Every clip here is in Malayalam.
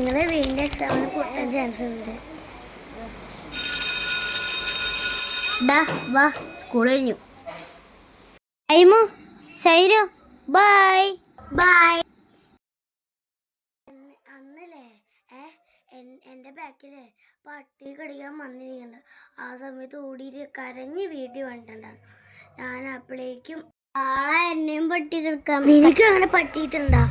നിങ്ങളെ വീടിന്റെ എക്സാമിന് പൊട്ടാൻ ചാൻസ് ഉണ്ട്. വാ സ്കൂൾ കഴിഞ്ഞു. ടൈമോ ശൈലോ ബൈ ബൈ. അന്നല്ലേ എൻ്റെ ബാക്കില് പട്ടി കടിക്കാൻ വന്നിരിക്കണ്ട. ആ സമയത്ത് ഓടിയിട്ട് കരഞ്ഞ് വീട്ടിൽ വന്നിട്ടുണ്ടായിരുന്നു. ഞാൻ അപ്പോഴേക്കും ആളെ എന്നെയും പട്ടി കിടക്കാം. നിനക്ക് അങ്ങനെ പറ്റിയിട്ടുണ്ടോ?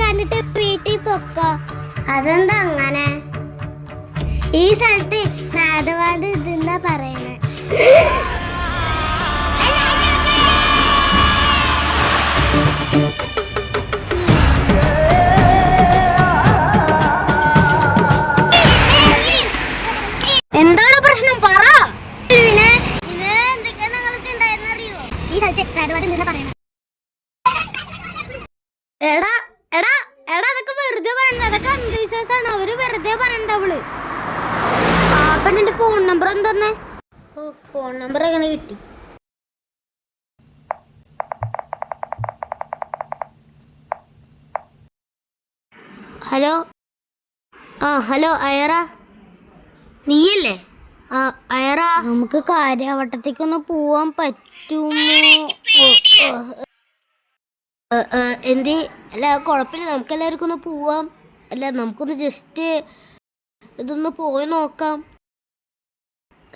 കണ്ടിട്ട് വീട്ടിൽ പൊക്കോ. അതെന്താ അങ്ങനെ? ഈ സ്ഥലത്ത് നാദവാദം ഇതെന്നാ പറയണേ. എന്താണ് പ്രശ്നം? പറ. എന്തൊക്കെയാ നിങ്ങൾക്ക് ഉണ്ടായിരുന്നറിയോ? ഈ സ്ഥലത്ത് നാദവാദം ഇതെന്നാ പറയണേ. എടാ എടാ എടാ അതൊക്കെ വെറുതെ പറയണ്ട. അതൊക്കെ അന്ധവിശ്വാസമാണ്. അവര് വെറുതെ പറയണ്ട. അവള് പെണ്ണിന്റെ ഫോൺ നമ്പർ എന്താ? ഫോൺ നമ്പർ എങ്ങനെ കിട്ടി? ഹലോ. ഹലോ അയറ, നീയല്ലേ? അയറ, നമുക്ക് കാര്യവട്ടത്തേക്കൊന്ന് പോവാൻ പറ്റുമോ? എന്തി? അല്ല കുഴപ്പമില്ല, നമുക്കെല്ലാവർക്കും ഒന്ന് പോവാം. അല്ല നമുക്കൊന്ന് ജസ്റ്റ് ഇതൊന്ന് പോയി നോക്കാം.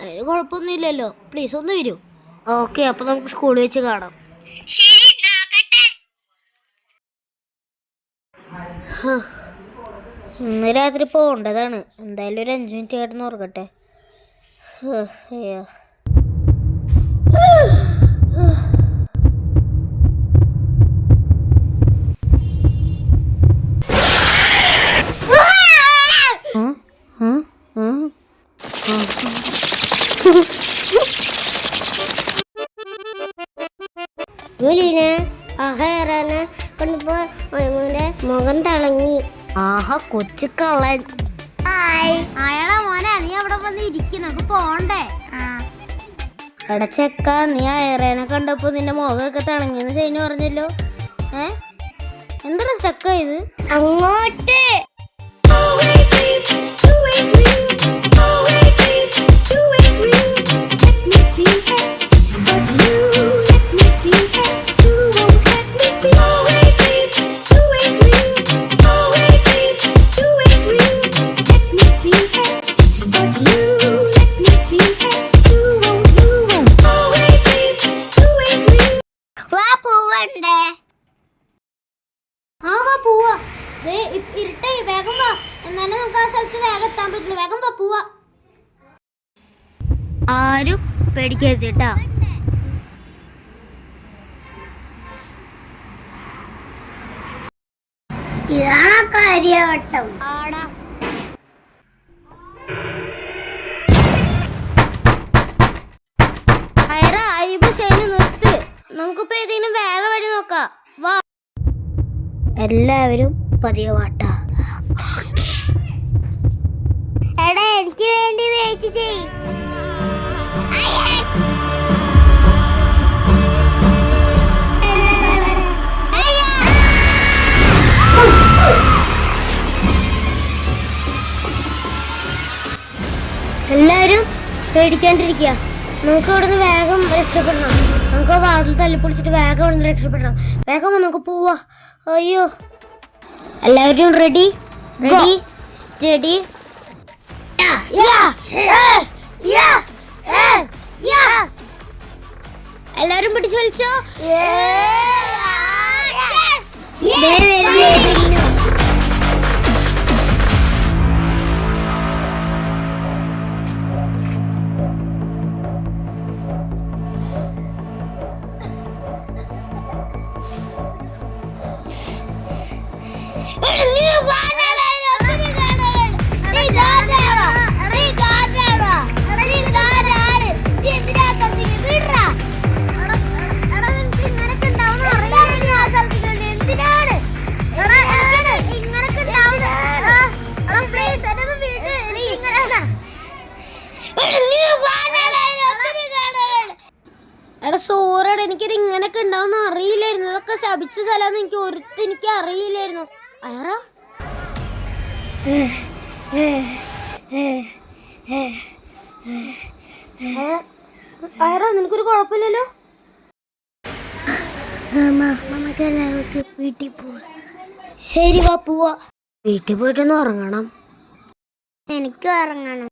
അതിന് കുഴപ്പമൊന്നുമില്ലല്ലോ. പ്ലീസ് ഒന്ന് വരൂ. ഓക്കെ, അപ്പോൾ നമുക്ക് സ്കൂളിൽ വെച്ച് കാണാം. ഇന്ന് രാത്രി പോകേണ്ടതാണ്. എന്തായാലും ഒരു 5 മിനിറ്റ് കിടന്ന് ഉറങ്ങട്ടെ. മുഖം തിളങ്ങി. ആഹാ, കൊച്ചു കള്ളൻ. അയാളെ മോനെ, നീ അവിടെ വന്ന് ഇരിക്കും. നമുക്ക് പോണ്ടേ? എടച്ചക്ക, നീ അയറേനെ കണ്ടപ്പോ നിന്റെ മുഖമൊക്കെ തിളങ്ങിയെന്ന് ശൈനു പറഞ്ഞല്ലോ. എന്താണ് സ്റ്റക്ക ഇത്? അങ്ങോട്ട് ഇരുട്ടായി. വേഗം വാ, എന്നാലും നമുക്ക് ആ സ്ഥലത്ത് വേഗം എത്താൻ പറ്റുള്ളൂ. വേഗം വാ, പോവാ. ആരും പേടിക്കരുത് കേട്ടാ. ഇതാണ് കാര്യവട്ടം. ആടാ നിർത്ത്. നമുക്കിപ്പോ ഏതെങ്കിലും വേറെ വഴി നോക്കാം. വാ. എല്ലാവരും പതിയെ വാട്ടാ. എടാ, എനിക്ക് വേണ്ടി വെയിറ്റ് ചെയ്യ്. എല്ലാവരും പേടിക്കാണ്ടിരിക്കുക. നമുക്ക് അവിടെ നിന്ന് വേഗം രക്ഷപ്പെടണം. നമുക്ക് വാതിൽ തല്ലിപ്പൊളിച്ചിട്ട് വേഗം അവിടെ നിന്ന് രക്ഷപ്പെടണം. വേഗം നമുക്ക് പോവാ. അയ്യോ, എല്ലാവരും റെഡി? സ്റ്റഡി. എല്ലാവരും പിടിച്ചു വലിച്ചോ. എടാ സോറടാ, എനിക്കിത് ഇങ്ങനെയൊക്കെ ഉണ്ടാവുന്ന അറിയില്ലായിരുന്നു. ഇതൊക്കെ ശപിച്ച സ്ഥലമാണെന്ന് എനിക്ക് അറിയില്ലായിരുന്നു. അയറാ അയറാ, നിനക്കൊരു കുഴപ്പമില്ലല്ലോ? നമുക്ക് എല്ലാവർക്കും വീട്ടിൽ പോവാ. ശരി വാ പോവാ. വീട്ടിൽ പോയിട്ടൊന്ന് ഉറങ്ങണം. എനിക്കും ഉറങ്ങണം.